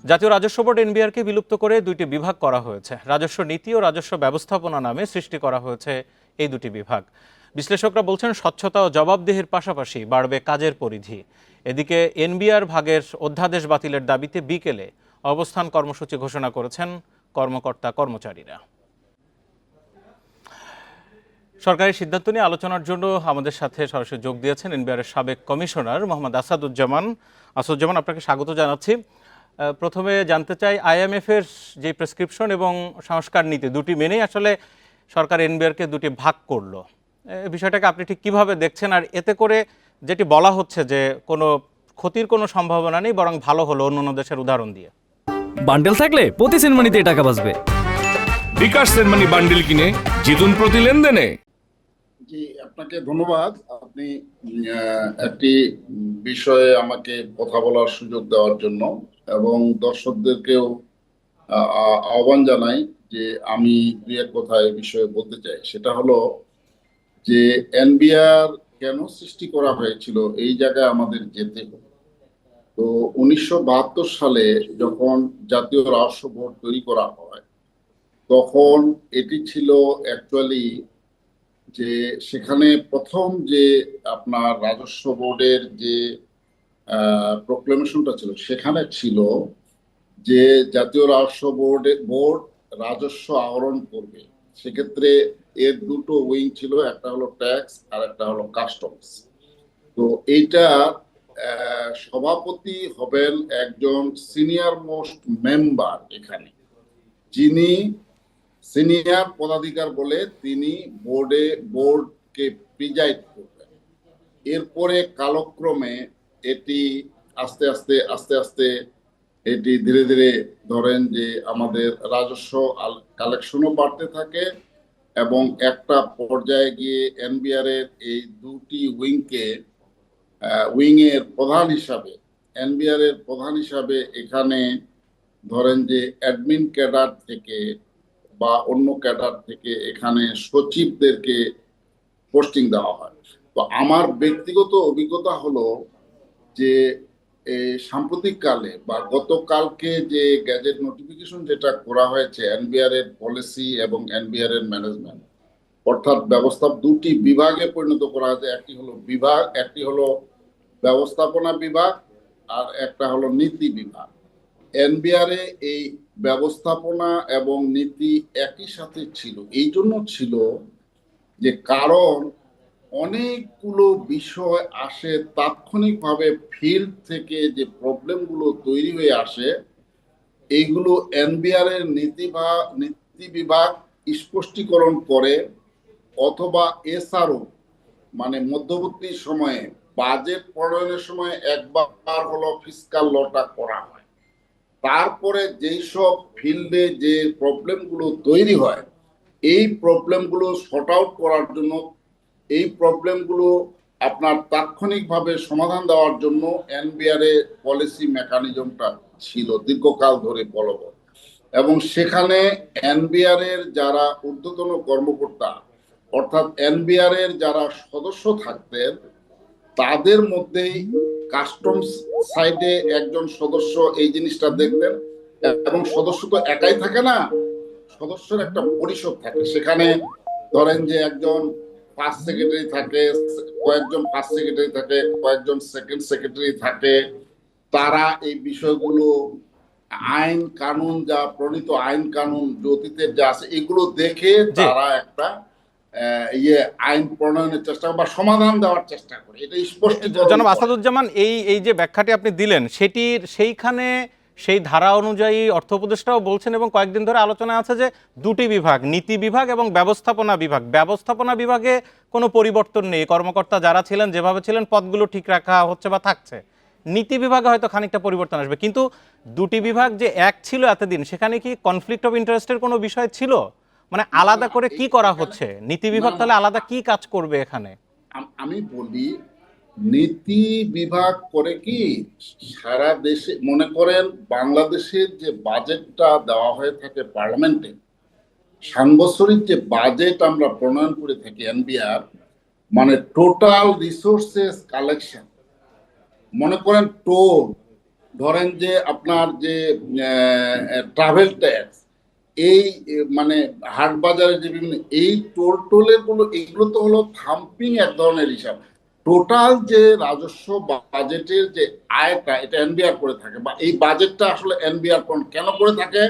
জাতীয় রাজস্ব বোর্ড এনবিআরকে বিলুপ্ত করে দুইটি বিভাগ করা হয়েছে। রাজস্ব নীতি ও রাজস্ব ব্যবস্থাপনা নামে সৃষ্টি করা হয়েছে এই দুটি বিভাগ। বিশ্লেষকরা বলছেন স্বচ্ছতা ও জবাবদিহির পাশাপাশি বাড়বে কাজের পরিধি। এদিকে এনবিআর ভাগের অধ্যাদেশ বাতিলের দাবিতে বিকেলে অবস্থান কর্মসূচি ঘোষণা করেছেন কর্মকর্তা কর্মচারীরা। সরকারি সিদ্ধান্ত নিয়ে আলোচনার জন্য আমাদের সাথে সরাসরি যোগ দিয়েছেন এনবিআরের সাবেক কমিশনার মোহাম্মদ আসাদুজ্জামান। আসাদুজ্জামান, আপনাকে স্বাগত জানাচ্ছি। প্রথমে জানতে চাই, আইএমএফ এর যে প্রেসক্রিপশন এবং সংস্কার নীতি দুটি মেনেই আসলে সরকার এনবিআরকে দুটি ভাগ করলো, বিষয়টাকে আপনি ঠিক কিভাবে দেখছেন? আর এতে করে যেটি বলা হচ্ছে যে কোনো ক্ষতির কোনো সম্ভাবনা নেই, বরং ভালো হলো অন্যান্য দেশের উদাহরণ দিয়ে। বান্ডেল থাকলে প্রতি সেনমানিতে টাকা বাঁচবে। বিকাশ সেনমানি বান্ডেল কিনে জিতুন প্রতি লেনদেনে। জি, আপনাকে ধন্যবাদ। আপনি একটি বিষয়ে আমাকে কথা বলার সুযোগ দেওয়ার জন্য, এবং দর্শকদেরকেও আহ্বান জানাই যে আমি দুই এক কথা এই বিষয়ে বলতে চাই। সেটা হলো যে এনবিআর কেন সৃষ্টি করা হয়েছিল, এই জায়গায় আমাদের যেতে হবে। তো 1972 সালে যখন জাতীয় রাজস্ব বোর্ড তৈরি করা হয়, তখন এটি ছিল অ্যাকচুয়ালি যে সেখানে প্রথম যে আপনার রাজস্ব বোর্ডের যে প্রোক্লেমেশনটা ছিল, সেখানে ছিল যে জাতীয় রাজস্ব বোর্ড রাজস্ব আহরণ করবে। সেক্ষেত্রে এর দুটো উইং ছিল, একটা হলো ট্যাক্স আর একটা হলো কাস্টমস। তো এইটা সভাপতি হবেন একজন সিনিয়র মোস্ট মেম্বার, এখানে যিনি সিনিয়র পদাধিকার বলে তিনি বোর্ডকে প্রিজাইড করবেন। এরপরে কালক্রমে এটি আস্তে আস্তে এটি ধীরে ধীরে ধরেন যে আমাদের রাজস্ব কালেকশনও বাড়তে থাকে, এবং একটা পর্যায়ে গিয়ে এনবিআর এর এই দুটি উইং এর প্রধান হিসাবে এখানে ধরেন যে অ্যাডমিন ক্যাডার থেকে বা অন্য ক্যাডার থেকে এখানে সচিবদেরকে পোস্টিং দেওয়া হয়। তো আমার ব্যক্তিগত অভিজ্ঞতা হলো যে সাম্প্রতিককালে বা গতকালকে যে গ্যাজেট নোটিফিকেশন যেটা করা হয়েছে এনবিআর এর পলিসি এবং এনবিআর এর ম্যানেজমেন্ট, অর্থাৎ ব্যবস্থা দুটি বিভাগে পরিণত করা হয়েছে। একটি হলো ব্যবস্থাপনা বিভাগ আর একটা হলো নীতি বিভাগ। এনবিআর এ এই ব্যবস্থাপনা এবং নীতি একই সাথে ছিল। এই জন্য ছিল যে কারণ অনেকগুলো বিষয় আসে তাৎক্ষণিকভাবে ফিল্ড থেকে, যে প্রবলেমগুলো তৈরি হয়ে আসে এইগুলো এনবিআর এর নীতি বিভাগ স্পষ্টীকরণ করে, অথবা এসআরও মানে মধ্যবর্তী সময়ে বাজেট প্রণয়নের সময় একবার হলো ফিসকাল লটা করা হয়। তারপরে যেই সব ফিল্ডে যে প্রবলেমগুলো তৈরি হয়, এই প্রবলেমগুলো শর্ট আউট করার জন্য, এই প্রবলেমগুলো আপনার তাৎক্ষণিকভাবে সমাধান দেওয়ার জন্য এনবিআর এর পলিসি মেকানিজমটা ছিল দীর্ঘকাল ধরে বলবৎ। এবং সেখানে এনবিআর এর যারা ঊর্ধ্বতন কর্মকর্তা, অর্থাৎ এনবিআর এর যারা সদস্য থাকতেন, তাদের মধ্যেই কাস্টমস সাইডে একজন সদস্য এই জিনিসটা দেখতেন। এবং সদস্য তো একাই থাকে না, সদস্যের একটা পরিষদ থাকে। সেখানে ধরেন যে একজন ফার্স্ট সেক্রেটারি থাকে, কয়েকজন ফার্স্ট সেক্রেটারি থাকে, কয়েকজন সেকেন্ড সেক্রেটারি থাকে। তারা এই বিষয়গুলো আইন কানুন, যা প্রণীত আইন কানুন অতীতের যা আছে, এগুলো দেখে তারা একটা আইন প্রণয়নের চেষ্টা বা সমাধান দেওয়ার চেষ্টা করে। এটা স্পষ্ট। জনাব আসাদুজ্জামান, এই যে ব্যাখ্যাটি আপনি দিলেন, সেইখানে সেই ধারা অনুযায়ী অর্থ উপদেষ্টাও বলছেন এবং কয়েকদিন ধরে আলোচনা আছে যে দুটি বিভাগ, নীতি বিভাগ এবং ব্যবস্থাপনা বিভাগে কোনো পরিবর্তন নেই। কর্মকর্তা যারা ছিলেন যেভাবে ছিলেন পদগুলো ঠিক রাখা হচ্ছে বা থাকছে। নীতি বিভাগে হয়তো খানিকটা পরিবর্তন আসবে, কিন্তু দুটি বিভাগ যে এক ছিল এতদিন, সেখানে কি কনফ্লিক্ট অফ ইন্টারেস্টের কোনো বিষয় ছিল? মানে আলাদা করে কি করা হচ্ছে? নীতি বিভাগ তাহলে আলাদা কি কাজ করবে এখানে? আমি বলি, নীতি বিভাগ করে কি সারা দেশে, মনে করেন বাংলাদেশের যে বাজেটটা দেওয়া হয়ে থাকে পার্লামেন্টে, সাংবৎসরিক যে বাজেট আমরা প্রণয়ন করে থাকি এনবিআর, মানে টোটাল রিসোর্সেস কালেকশন, মনে করেন টোল ধরেন যে আপনার যে ট্রাভেল ট্যাক্স, এই মানে হাট বাজারে যে বিভিন্ন এই টোলের গুলো, এগুলো তো হলো থাম্পিং এক ধরনের হিসাব। টোটাল যে রাজস্ব বাজেটের যে আয়টা, এটা এনবিআর করে থাকে, বা এই বাজেটটা আসলে এনবিআর কেন করে থাকে?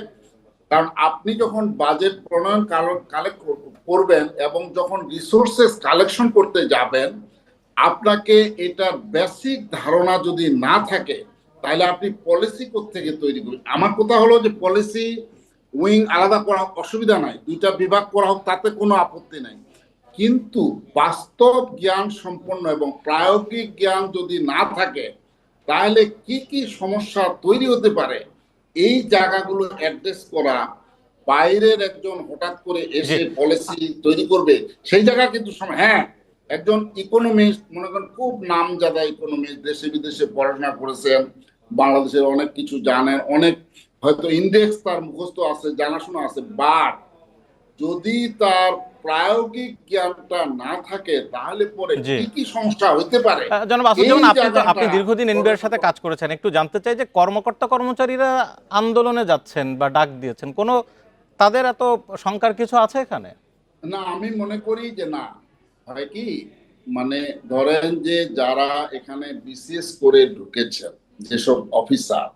কারণ আপনি যখন বাজেট প্রণয়ন কালেক্ট করবেন এবং যখন রিসোর্সেস কালেকশন করতে যাবেন, আপনাকে এটার বেসিক ধারণা যদি না থাকে, তাহলে আপনি পলিসি কোত্থেকে তৈরি করবেন? আমার কথা হলো যে পলিসি উইং আলাদা করা অসুবিধা নাই, দুইটা বিভাগ করা হোক, তাতে কোনো আপত্তি নাই। কিন্তু বাস্তব জ্ঞান সম্পন্ন এবং প্রায়োগিক জ্ঞান যদি না থাকে, তাহলে কি কি সমস্যা তৈরি হতে পারে, এই জায়গাগুলো অ্যাড্রেস করা, বাইরের একজন হঠাৎ করে এসে পলিসি তৈরি করবে সেই জায়গা কিন্তু হ্যাঁ, একজন ইকোনমিস্ট, মনে করেন খুব নামজাদা ইকোনমিস্ট, দেশে বিদেশে পড়াশোনা করেছেন, বাংলাদেশের অনেক কিছু জানেন, অনেক হয়তো ইন্ডেক্স তার মুখস্থ আছে, জানাশোনা আছে, বাট যদি তার প্রায়োগিক জ্ঞানটা না থাকে, তাহলে পরে কি কি সমস্যা হইতে পারে। জনাব আসুজ্জামান, আপনি দীর্ঘদিন এনবিআর সাথে কাজ করেছেন, একটু জানতে চাই যে কর্মকর্তা কর্মচারীরা আন্দোলনে যাচ্ছেন বা ডাক দিয়েছেন, কোনো তাদের এত শঙ্কার কিছু আছে এখানে? না, আমি মনে করি যে না, হয় কি, মানে ধরেন যে যারা এখানে বিসিএস করে ঢুকেছেন, যেসব অফিসার,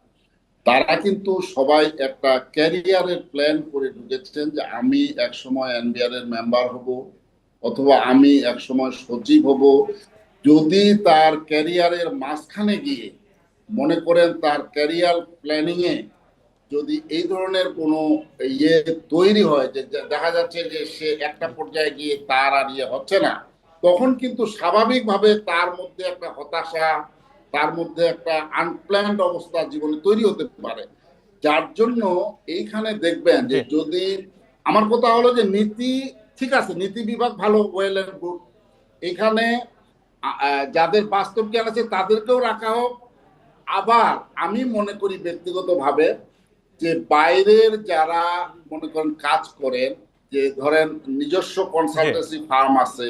তারা কিন্তু সবাই একটা ক্যারিয়ারের প্ল্যান করে ঢুকেছেন যে আমি এক সময় এনবিআর এর মেম্বার হব, অথবা আমি এক সময় সচিব হব। যদি তার ক্যারিয়ারের মাঝখানে গিয়ে মনে করেন তার ক্যারিয়ার প্ল্যানিং এ যদি এই ধরনের কোনো ইয়ে তৈরি হয়, যে দেখা যাচ্ছে যে সে একটা পর্যায়ে গিয়ে তার আর ইয়ে হচ্ছে না, তখন কিন্তু স্বাভাবিকভাবে তার মধ্যে একটা হতাশা, তার মধ্যে একটা আনপ্ল্যান্ড অবস্থা জীবনে তৈরি হতে পারে। যার জন্য এইখানে দেখবেন যে যদি, আমার কথা হলো যে নীতি ঠিক আছে, নীতি বিভাগ ভালো, ওয়েল এন্ড গুড, এখানে যাদের বাস্তব জ্ঞান আছে তাদেরকেও রাখা হোক। আবার আমি মনে করি ব্যক্তিগতভাবে যে বাইরের যারা মনে করেন কাজ করেন, যে ধরেন নিজস্ব কনসালটেন্সি ফার্ম আছে,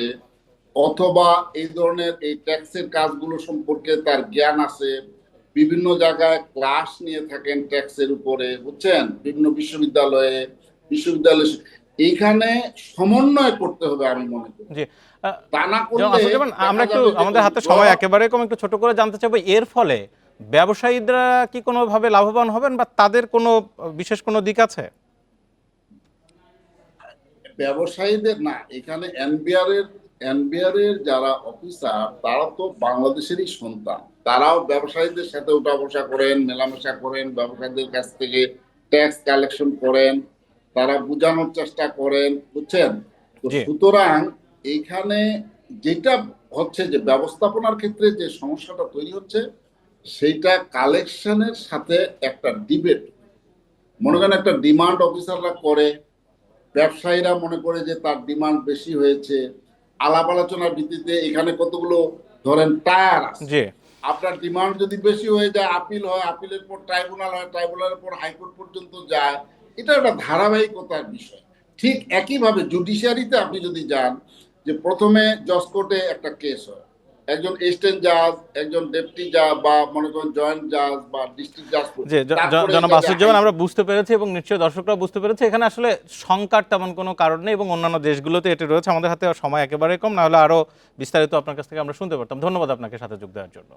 অথবা এই ধরনের এই ট্যাক্সের কাজগুলো সম্পর্কে তার জ্ঞান আছে, বিভিন্ন জায়গায় ক্লাস নিয়ে থাকেন ট্যাক্সের উপরে, বুঝছেন, বিভিন্ন বিশ্ববিদ্যালয়ে এইখানে সমন্বয় করতে হবে আমি মনে করি। তা না করলে আমরা একটু, আমাদের হাতে সময় একেবারে কম, একটু ছোট করে জানতে চাইবো, এর ফলে ব্যবসায়ীরা কি কোনোভাবে লাভবান হবেন বা তাদের কোনো বিশেষ কোনো দিক আছে? ব্যবসায়ীদের না, এখানে এনবিআর এর যারা অফিসার, তারা তো বাংলাদেশেরই সন্তান, তারাও ব্যবসায়ীদের সাথে উঠা বসা করেন, মেলামেশা করেন, ব্যবসায়ীদের কাছ থেকে ট্যাক্স কালেকশন করেন, তারা বোঝানোর চেষ্টা করেন, বুঝছেন। তো সুতরাং এইখানে যেটা হচ্ছে যে ব্যবস্থাপনার ক্ষেত্রে যে সমস্যাটা তৈরি হচ্ছে, সেইটা কালেকশনের সাথে একটা ডিবেট, মনে করেন একটা ডিমান্ড অফিসাররা করে, ব্যবসায়ীরা মনে করে যে তার ডিমান্ড বেশি হয়েছে, আলাপ আলোচনার ভিত্তিতে এখানে কতগুলো ধরেন টায়ার আছে, আপনার ডিমান্ড যদি বেশি হয়ে যায়, আপিল হয়, আপিলের পর ট্রাইব্যুনাল হয়, ট্রাইব্যুনালের পর হাইকোর্ট পর্যন্ত যায়, এটা একটা ধারাবাহিকতার বিষয়। ঠিক একইভাবে জুডিশিয়ারিতে আপনি যদি যান, যে প্রথমে জজ কোর্টে একটা কেস হয়, একজন এসিস্ট্যান্ট জাজ, একজন ডেপুটি জাজ, বা মনে করেন জয়েন্ট জাজ বা ডিস্ট্রিক্ট জাজ। জনাব আসুজ্জামান, আমরা বুঝতে পেরেছি এবং নিশ্চয়ই দর্শকরা বুঝতে পেরেছে, এখানে আসলে শঙ্কার তেমন কোনো কারণ নেই এবং অন্যান্য দেশগুলোতে এটি রয়েছে। আমাদের হাতে সময় একেবারে কম, না হলে আরো বিস্তারিত আপনার কাছ থেকে আমরা শুনতে পারতাম। ধন্যবাদ আপনাকে সাথে যোগ দেওয়ার জন্য।